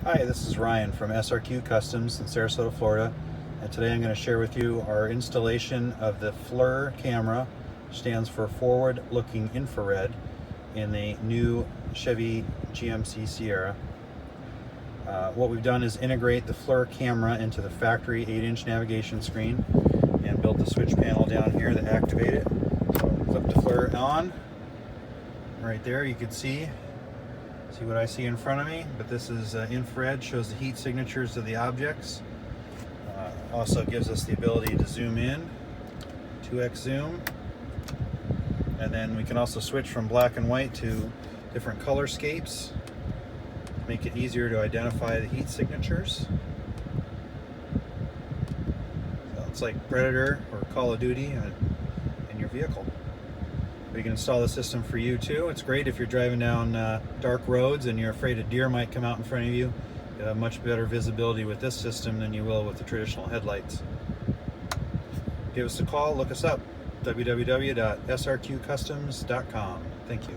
Hi, this is Ryan from SRQ Customs in Sarasota, Florida, and today I'm going to share with you our installation of the FLIR camera, which stands for Forward Looking Infrared, in the new Chevy GMC Sierra. What we've done is integrate the FLIR camera into the factory 8-inch navigation screen and built the switch panel down here to activate it. So flip the FLIR on. Right there you can see what I see in front of me, but this is infrared, shows the heat signatures of the objects. Also gives us the ability to zoom in, 2x zoom, and then we can also switch from black and white to different color scapes, make it easier to identify the heat signatures. So it's like Predator or Call of Duty in your vehicle. We can install the system for you too. It's great if you're driving down dark roads and you're afraid a deer might come out in front of you. You'll have much better visibility with this system than you will with the traditional headlights. Give us a call, look us up, www.srqcustoms.com. Thank you.